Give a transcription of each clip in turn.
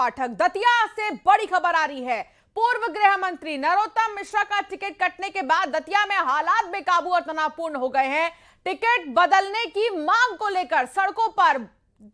पाठक, दतिया से बड़ी खबर आ रही है। पूर्व गृह मंत्री नरोत्तम मिश्रा का टिकट कटने के बाद दतिया में हालात बेकाबू और तनावपूर्ण हो गए हैं। टिकट बदलने की मांग को लेकर सड़कों पर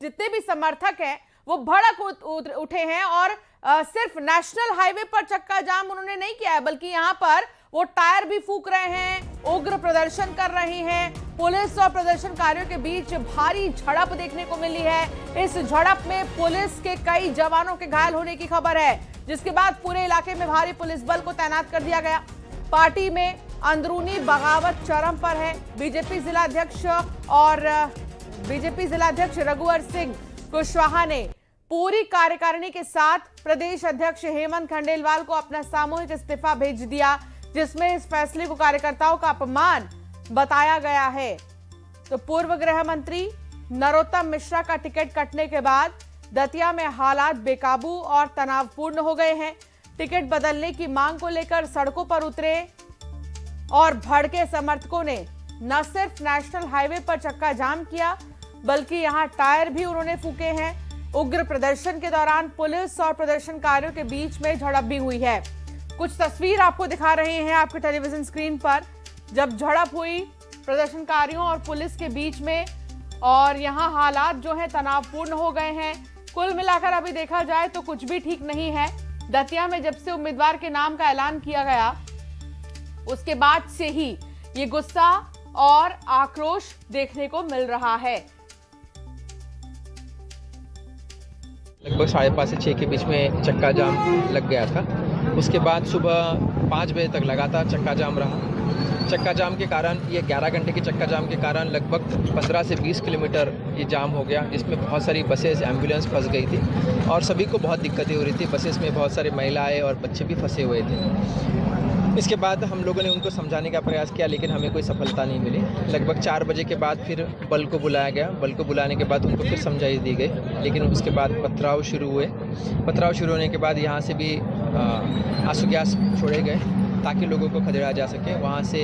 जितने भी समर्थक हैं वो भड़क उठे हैं और सिर्फ नेशनल हाईवे पर चक्का जाम उन्होंने नहीं किया है, बल्कि यहां पर वो टायर भी फूंक रहे हैं, उग्र प्रदर्शन कर रही हैं। पुलिस और प्रदर्शनकारियों के बीच भारी झड़प देखने को मिली है। इस झड़प में पुलिस के कई जवानों के घायल होने की खबर है, जिसके बाद पूरे इलाके में भारी पुलिस बल को तैनात कर दिया गया। पार्टी में अंदरूनी बगावत चरम पर है। बीजेपी जिलाध्यक्ष रघुवर सिंह कुशवाहा ने पूरी कार्यकारिणी के साथ प्रदेश अध्यक्ष हेमंत खंडेलवाल को अपना सामूहिक इस्तीफा भेज दिया, जिसमें इस फैसले को कार्यकर्ताओं का अपमान बताया गया है। तो पूर्व गृह मंत्री नरोत्तम मिश्रा का टिकट कटने के बाद दतिया में हालात बेकाबू और तनावपूर्ण हो गए हैं। टिकट बदलने की मांग को लेकर सड़कों पर उतरे और भड़के समर्थकों ने न सिर्फ नेशनल हाईवे पर चक्का जाम किया, बल्कि यहां टायर भी उन्होंने फूके हैं। उग्र प्रदर्शन के दौरान पुलिस और प्रदर्शनकारियों के बीच में झड़प भी हुई है। कुछ तस्वीर आपको दिखा रहे हैं आपके टेलीविजन स्क्रीन पर, जब झड़प हुई प्रदर्शनकारियों और पुलिस के बीच में, और यहां हालात जो है तनावपूर्ण हो गए हैं। कुल मिलाकर अभी देखा जाए तो कुछ भी ठीक नहीं है। दतिया में जब से उम्मीदवार के नाम का ऐलान किया गया, उसके बाद से ही ये गुस्सा और आक्रोश देखने को मिल रहा है। लगभग 5:30 से 6 के बीच में चक्का जाम लग गया था। उसके बाद सुबह 5 बजे तक लगातार चक्का जाम रहा। चक्का जाम के कारण, ये 11 घंटे के चक्का जाम के कारण लगभग 15 से 20 किलोमीटर ये जाम हो गया, जिसमें बहुत सारी बसेस, एम्बुलेंस फंस गई थी और सभी को बहुत दिक्कतें हो रही थी। बसेस में बहुत सारे महिलाएं और बच्चे भी फंसे हुए थे। इसके बाद हम लोगों ने उनको समझाने का प्रयास किया, लेकिन हमें कोई सफलता नहीं मिली। लगभग 4 बजे के बाद फिर बल को बुलाया गया। बल को बुलाने के बाद उनको फिर समझाई दी गई, लेकिन उसके बाद पथराव शुरू हुए। पथराव शुरू होने के बाद यहाँ से भी आंसू गैस छोड़े गए ताकि लोगों को खदेड़ा जा सके। वहाँ से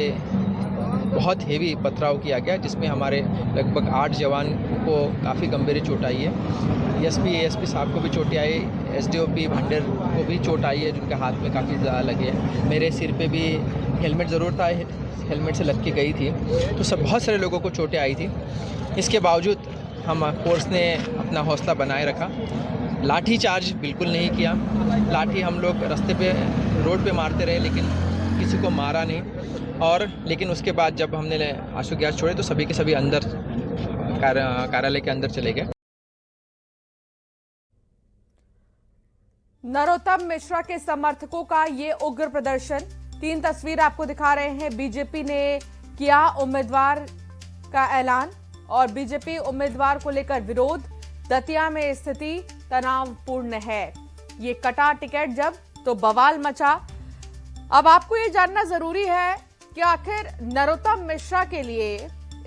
बहुत हेवी पथराव किया गया, जिसमें हमारे लगभग 8 जवान को काफ़ी गंभीर चोट आई है। एएसपी साहब को भी चोटें आई, एसडीओपी भंडेर को भी चोट आई है, जिनके हाथ में काफ़ी ज़्यादा लगे हैं। मेरे सिर पे भी हेलमेट ज़रूर था, हेलमेट से लग के गई थी, तो सब बहुत सारे लोगों को चोटें आई थी। इसके बावजूद हम फोर्स ने अपना हौसला बनाए रखा, लाठी चार्ज बिल्कुल नहीं किया। लाठी हम लोग रास्ते पे, रोड पे मारते रहे, लेकिन किसी को मारा नहीं। और लेकिन उसके बाद जब हमने आंसू गैस छोड़े तो सभी के सभी अंदर कार्यालय के अंदर चले गए। नरोत्तम मिश्रा के समर्थकों का ये उग्र प्रदर्शन, 3 तस्वीर आपको दिखा रहे हैं। बीजेपी ने किया उम्मीदवार का ऐलान और बीजेपी उम्मीदवार को लेकर विरोध। दतिया में स्थिति तनावपूर्ण है। ये कटा टिकट जब तो बवाल मचा। अब आपको ये जानना जरूरी है कि आखिर नरोत्तम मिश्रा के लिए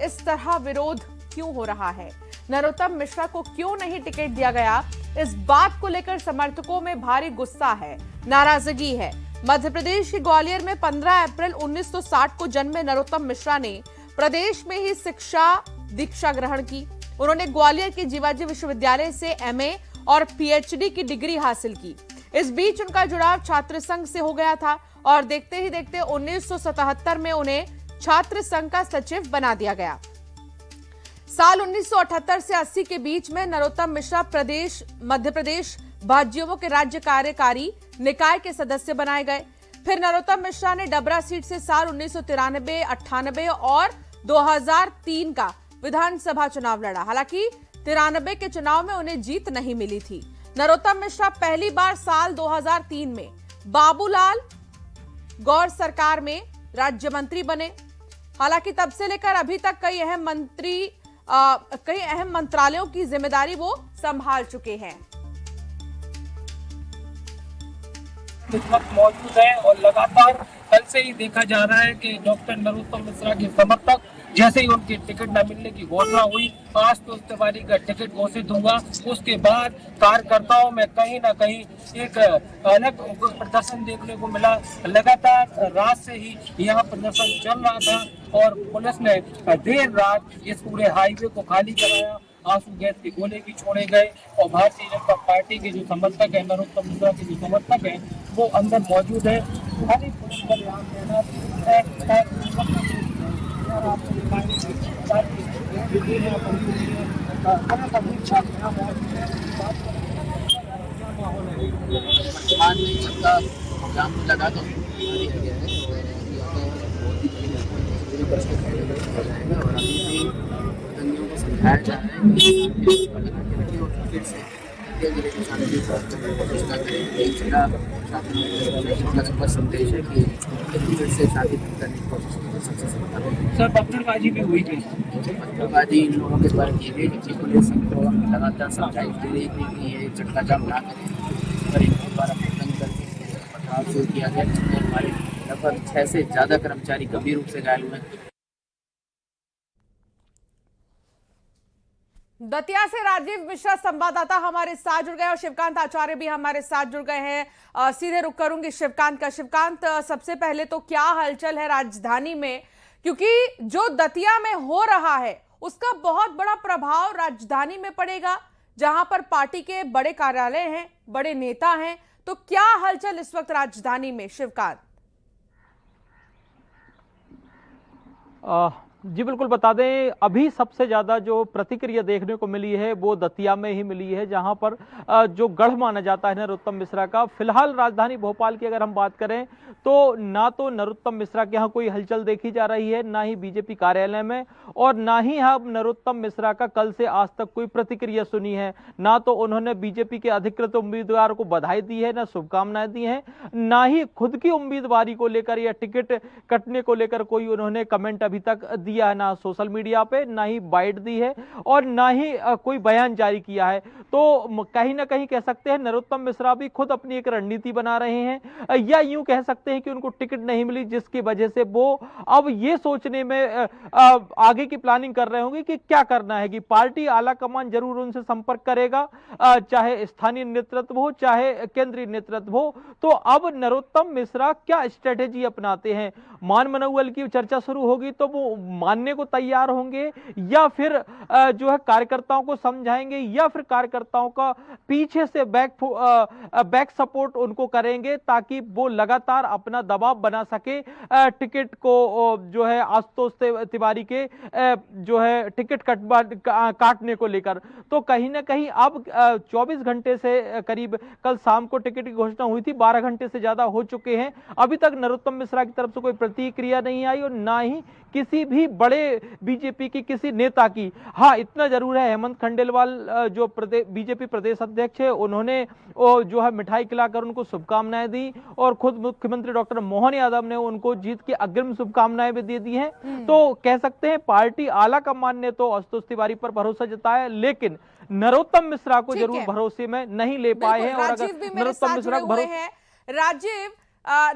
इस तरह विरोध क्यों हो रहा है। नरोत्तम मिश्रा को क्यों नहीं टिकट दिया गया, इस बात को लेकर समर्थकों में भारी गुस्सा है, नाराजगी है। मध्य प्रदेश के ग्वालियर में 15 अप्रैल 1960 को जन्मे नरोत्तम मिश्रा ने प्रदेश में ही शिक्षा दीक्षा ग्रहण की। उन्होंने ग्वालियर के जीवाजी विश्वविद्यालय से एमए और पीएचडी की डिग्री हासिल की। इस बीच उनका जुड़ाव छात्र संघ से हो गया था और देखते ही देखते 1977 में उन्हें छात्र संघ का सचिव बना दिया गया। साल 1978 से 80 के बीच में नरोत्तम मिश्रा मध्य प्रदेश भाजयुमो के राज्य कार्यकारी निकाय के सदस्य बनाए गए। फिर नरोत्तम मिश्रा ने डबरा सीट से साल 1993, 98 और 2003 का विधानसभा चुनाव लड़ा। हालांकि 93 के चुनाव में उन्हें जीत नहीं मिली थी। नरोत्तम मिश्रा पहली बार साल 2003 में बाबूलाल गौर सरकार में राज्य मंत्री बने। हालांकि तब से लेकर अभी तक कई अहम मंत्रालयों की जिम्मेदारी वो संभाल चुके हैं। इस वक्त मौजूद है और लगातार कल से ही देखा जा रहा है कि डॉक्टर नरोत्तम मिश्रा के समर्थक जैसे ही उनकी टिकट न मिलने की घोषणा हुई, आज तो तिवारी का टिकट घोषित हुआ, उसके बाद कार्यकर्ताओं में कहीं ना कहीं एक अलग प्रदर्शन देखने को मिला। लगातार रात से ही यहाँ प्रदर्शन चल रहा था और पुलिस ने देर रात इस पूरे हाईवे को खाली कराया आंसू गैस के गोले भी छोड़े गए और भारतीय जनता पार्टी के जो समर्थक है, नरोत्तम मिश्रा के जो समर्थक है, वो अंदर मौजूद है। भारी पुलिस बल यहाँ तैनात है और आपको दिखाएंगे जाम लगा दो और अभी भी को समझाया जा रहा है कि फिर से संदेश है कि फिर से शादी करने की कोशिश की। सर पत्थरबाजी भी हुई थी। पत्थरबाजी इन लोगों के द्वारा की गई, जबकि पुलिस को लगातार समझाई दे रही थी कि ये चक्का जाम ना करें, पर इनके द्वारा बंद करके पथराव शुरू किया गया, जिसमें हमारे लगभग 6 से ज़्यादा कर्मचारी गंभीर रूप से घायल हुए। दतिया से राजीव मिश्रा संवाददाता हमारे साथ जुड़ गए और शिवकांत आचार्य भी हमारे साथ जुड़ गए हैं। सीधे रुक करूंगी शिवकांत का। शिवकांत, सबसे पहले तो क्या हलचल है राजधानी में, क्योंकि जो दतिया में हो रहा है उसका बहुत बड़ा प्रभाव राजधानी में पड़ेगा, जहां पर पार्टी के बड़े कार्यालय हैं, बड़े नेता हैं। तो क्या हलचल इस वक्त राजधानी में शिवकांत? जी बिल्कुल, बता दें अभी सबसे ज़्यादा जो प्रतिक्रिया देखने को मिली है वो दतिया में ही मिली है, जहां पर जो गढ़ माना जाता है नरोत्तम मिश्रा का। फिलहाल राजधानी भोपाल की अगर हम बात करें तो ना तो नरोत्तम मिश्रा के यहाँ कोई हलचल देखी जा रही है, ना ही बीजेपी कार्यालय में, और ना ही हम नरोत्तम मिश्रा का कल से आज तक कोई प्रतिक्रिया सुनी है। ना तो उन्होंने बीजेपी के अधिकृत उम्मीदवार को बधाई दी है, ना शुभकामनाएं दी हैं, ना ही खुद की उम्मीदवारी को लेकर या टिकट कटने को लेकर कोई उन्होंने कमेंट अभी तक दिया है, ना सोशल मीडिया पे, ना ही बाइट दी है और ना ही कोई बयान जारी किया है। तो कहीं ना कहीं कह सकते हैं नरोत्तम मिश्रा भी खुद अपनी एक रणनीति बना रहे हैं, या यूं कह सकते हैं कि उनको टिकट नहीं मिली, जिसकी वजह से वो अब ये सोचने में आगे की प्लानिंग कर रहे होंगे कि क्या करना है। कि पार्टी आला कमान जरूर उनसे संपर्क करेगा, चाहे स्थानीय नेतृत्व हो चाहे केंद्रीय नेतृत्व हो। तो अब नरोत्तम मिश्रा क्या स्ट्रेटेजी अपनाते हैं? मान मनौवल की चर्चा शुरू होगी तो वो मानने को तैयार होंगे, या फिर जो है कार्यकर्ताओं को समझाएंगे, या फिर कार्यकर्ताओं का पीछे से बैक सपोर्ट उनको करेंगे ताकि वो लगातार अपना दबाव बना सके टिकट को जो है आशुतोष तिवारी के जो है टिकट काटने को लेकर। तो कहीं ना कहीं अब 24 घंटे से करीब, कल शाम को टिकट की घोषणा हुई थी, 12 घंटे से ज्यादा हो चुके हैं, अभी तक नरोत्तम मिश्रा की तरफ से कोई प्रतिक्रिया नहीं आई और ना ही किसी भी बड़े बीजेपी की किसी नेता की। हाँ, इतना जरूर है, हेमंत खंडेलवाल जो बीजेपी प्रदेश अध्यक्ष है, उन्होंने जो है मिठाई खिलाकर उनको शुभकामनाएं दी और खुद मुख्यमंत्री डॉक्टर मोहन यादव ने उनको जीत की अग्रिम शुभकामनाएं भी दे दी हैं। तो कह सकते हैं पार्टी आला कमान ने तो आशुतोष तिवारी पर भरोसा जताया, लेकिन नरोत्तम मिश्रा को जरूर भरोसे में नहीं ले पाए हैं। और अगर नरोत्तम मिश्रा को राजीव,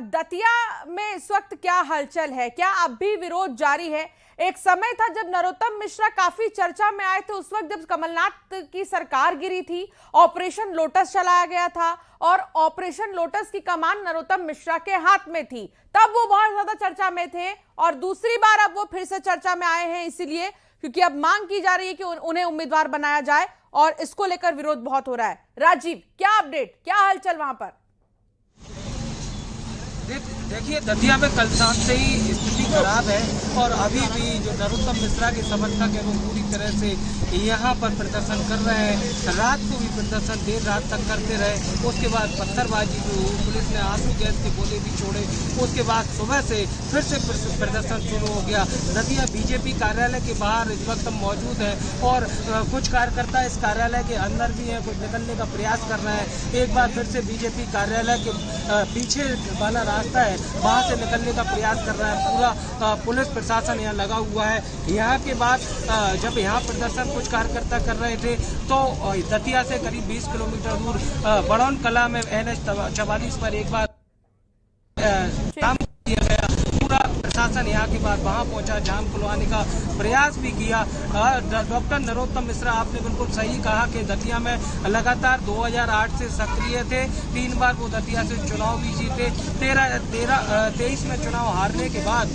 दतिया में इस वक्त क्या हलचल है? क्या अब भी विरोध जारी है? एक समय था जब नरोत्तम मिश्रा काफी चर्चा में आए थे, उस वक्त जब कमलनाथ की सरकार गिरी थी, ऑपरेशन लोटस चलाया गया था और ऑपरेशन लोटस की कमान नरोत्तम मिश्रा के हाथ में थी, तब वो बहुत ज्यादा चर्चा में थे। और दूसरी बार अब वो फिर से चर्चा में आए हैं इसलिए क्योंकि अब मांग की जा रही है कि उन्हें उम्मीदवार बनाया जाए और इसको लेकर विरोध बहुत हो रहा है। राजीव, क्या अपडेट, क्या हलचल वहां पर? देखिए, दतिया में कल शाम से ही स्थिति खराब है और अभी भी जो नरोत्तम मिश्रा के समर्थक है वो पूरी तरह से यहाँ पर प्रदर्शन कर रहे हैं। रात को भी प्रदर्शन देर रात तक करते रहे, उसके बाद पत्थरबाजी जो पुलिस ने आंसू गैस के गोले भी छोड़े, उसके बाद सुबह से फिर से प्रदर्शन शुरू हो गया। दतिया बीजेपी कार्यालय के बाहर इस वक्त हम मौजूद हैं और कुछ कार्यकर्ता इस कार्यालय के अंदर भी हैं, कुछ निकलने का प्रयास कर रहे हैं। एक बार फिर से बीजेपी कार्यालय के पीछे वाला रास्ता है, वहां से निकलने का प्रयास कर रहा है। पूरा पुलिस प्रशासन यहाँ लगा हुआ है। यहाँ के बाद जब यहाँ प्रदर्शन कुछ कार्यकर्ता कर रहे थे तो दतिया से करीब 20 किलोमीटर दूर बड़ौन कला में NH 44 पर एक बार काम किया गया। पूरा प्रशासन यहाँ के के बाद वहां पहुंचा, जाम खुलवाने का प्रयास भी किया। डॉक्टर नरोत्तम मिश्रा, आपने बिल्कुल सही कहा कि दतिया में लगातार 2008 से सक्रिय थे। 3 बार वो दतिया से चुनाव भी जीते। 23 में चुनाव हारने के बाद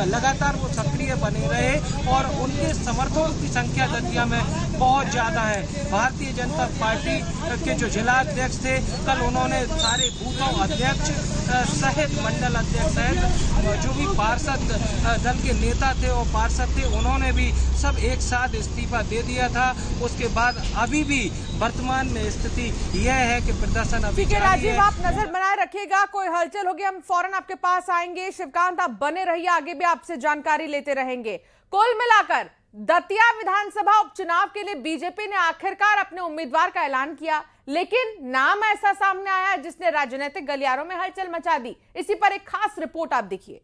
लगातार वो सक्रिय बने रहे और उनके समर्थकों की संख्या दतिया में बहुत ज्यादा है। भारतीय जनता पार्टी के जो जिला अध्यक्ष थे, कल उन्होंने सारे बूथों अध्यक्ष सहित मंडल अध्यक्ष सहित जो भी पार्षद दल के नेता थे और पार्षद थे, उन्होंने भी सब एक साथ इस्तीफा दे दिया था। उसके बाद अभी भी वर्तमान में स्थिति यह है कि प्रदर्शन अभी ठीक है राजीव, आप नजर बनाए रखिएगा, कोई हलचल होगी हम फौरन आपके पास आएंगे। शिवकांत, आप बने रहिए, आगे भी आपसे जानकारी लेते रहेंगे। कुल मिलाकर दतिया विधानसभा उपचुनाव के लिए बीजेपी ने आखिरकार अपने उम्मीदवार का ऐलान किया, लेकिन नाम ऐसा सामने आया जिसने राजनीतिक गलियारों में हलचल मचा दी। इसी पर एक खास रिपोर्ट आप देखिए।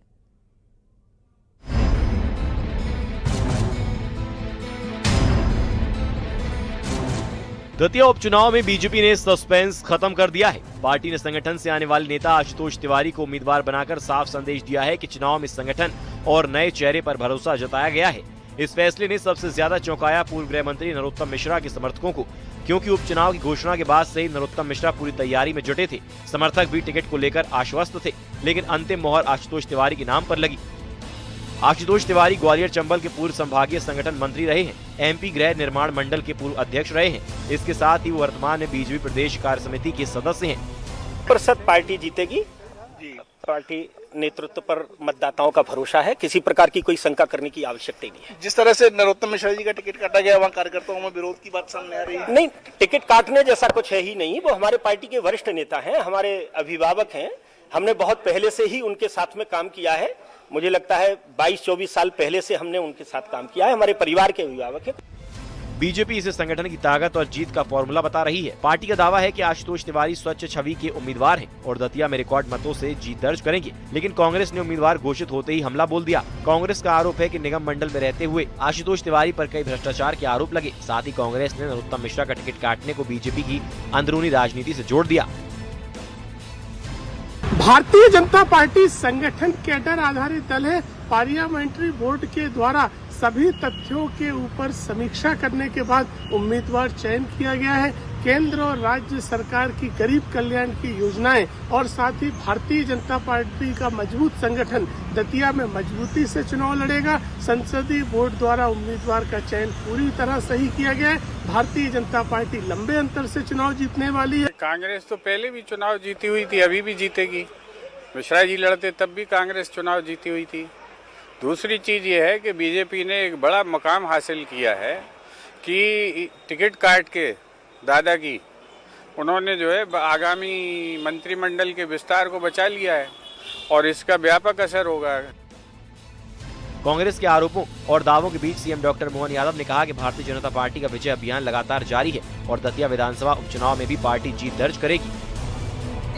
दतिया उपचुनाव में बीजेपी ने सस्पेंस खत्म कर दिया है। पार्टी ने संगठन से आने वाले नेता आशुतोष तिवारी को उम्मीदवार बनाकर साफ संदेश दिया है कि चुनाव में संगठन और नए चेहरे पर भरोसा जताया गया है। इस फैसले ने सबसे ज्यादा चौंकाया पूर्व गृह मंत्री नरोत्तम मिश्रा के समर्थकों को, क्योंकि उपचुनाव की घोषणा के बाद से ही नरोत्तम मिश्रा पूरी तैयारी में जुटे थे। समर्थक भी टिकट को लेकर आश्वस्त थे, लेकिन अंतिम मोहर आशुतोष तिवारी के नाम पर लगी। आशुतोष तिवारी ग्वालियर चंबल के पूर्व संभागीय संगठन मंत्री रहे हैं, एमपी गृह निर्माण मंडल के पूर्व अध्यक्ष रहे हैं। इसके साथ ही वो वर्तमान में बीजेपी प्रदेश कार्य समिति के सदस्य हैं। प्रतिशत पार्टी जीतेगी। पार्टी नेतृत्व पर मतदाताओं का भरोसा है, किसी प्रकार की कोई शंका करने की आवश्यकता ही नहीं है। जिस तरह से नरोत्तम मिश्रा जी का टिकट काटा गया, वहाँ कार्यकर्ताओं में विरोध की बात सामने आ रही है। नहीं, टिकट काटने जैसा कुछ है ही नहीं। वो हमारे पार्टी के वरिष्ठ नेता हैं, हमारे अभिभावक हैं। हमने बहुत पहले से ही उनके साथ में काम किया है। मुझे लगता है 22-24 साल पहले से हमने उनके साथ काम किया है। हमारे परिवार के अभिभावक हैं। बीजेपी इसे संगठन की ताकत और जीत का फॉर्मूला बता रही है। पार्टी का दावा है कि आशुतोष तिवारी स्वच्छ छवि के उम्मीदवार हैं और दतिया में रिकॉर्ड मतों से जीत दर्ज करेंगे। लेकिन कांग्रेस ने उम्मीदवार घोषित होते ही हमला बोल दिया। कांग्रेस का आरोप है कि निगम मंडल में रहते हुए आशुतोष तिवारी पर कई भ्रष्टाचार के आरोप लगे। साथ ही कांग्रेस ने नरोत्तम मिश्रा का टिकट काटने को बीजेपी की अंदरूनी राजनीति से जोड़ दिया। भारतीय जनता पार्टी संगठन कैडर आधारित दल है। पार्लियामेंट्री बोर्ड के द्वारा सभी तथ्यों के ऊपर समीक्षा करने के बाद उम्मीदवार चयन किया गया है। केंद्र और राज्य सरकार की गरीब कल्याण की योजनाएं और साथ ही भारतीय जनता पार्टी का मजबूत संगठन दतिया में मजबूती से चुनाव लड़ेगा। संसदीय बोर्ड द्वारा उम्मीदवार का चयन पूरी तरह सही किया गया है। भारतीय जनता पार्टी लंबे अंतर से चुनाव जीतने वाली है। कांग्रेस तो पहले भी चुनाव जीती हुई थी, अभी भी जीतेगी। मिश्रा जी लड़ते तब भी कांग्रेस चुनाव जीती हुई थी। दूसरी चीज ये है कि बीजेपी ने एक बड़ा मकाम हासिल किया है कि टिकट काट के दादा की उन्होंने जो है आगामी मंत्रिमंडल के विस्तार को बचा लिया है और इसका व्यापक असर होगा। कांग्रेस के आरोपों और दावों के बीच सीएम डॉक्टर मोहन यादव ने कहा कि भारतीय जनता पार्टी का विजय अभियान लगातार जारी है और दतिया विधानसभा उपचुनाव में भी पार्टी जीत दर्ज करेगी।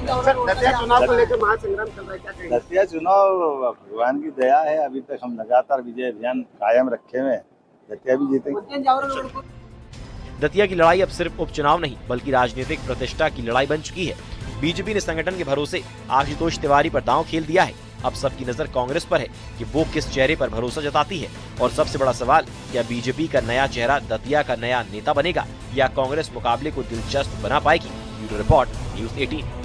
दतिया चुनाव को लेकर महासंग्राम चल रहा है, क्या कहेंगे? दतिया चुनाव भगवान की दया है। अभी तक हम लगातार विजय अभियान कायम रखे हुए हैं। दतिया भी जीतेगी। दतिया की लड़ाई अब सिर्फ उपचुनाव नहीं बल्कि राजनीतिक प्रतिष्ठा की लड़ाई बन चुकी है। बीजेपी ने संगठन के भरोसे आशुतोष तिवारी पर दांव खेल दिया है। अब सबकी नजर कांग्रेस पर है कि वो किस चेहरे पर भरोसा जताती है। और सबसे बड़ा सवाल, क्या बीजेपी का नया चेहरा दतिया का नया नेता बनेगा या कांग्रेस मुकाबले को दिलचस्प बना पाएगी? Bureau report, news 18।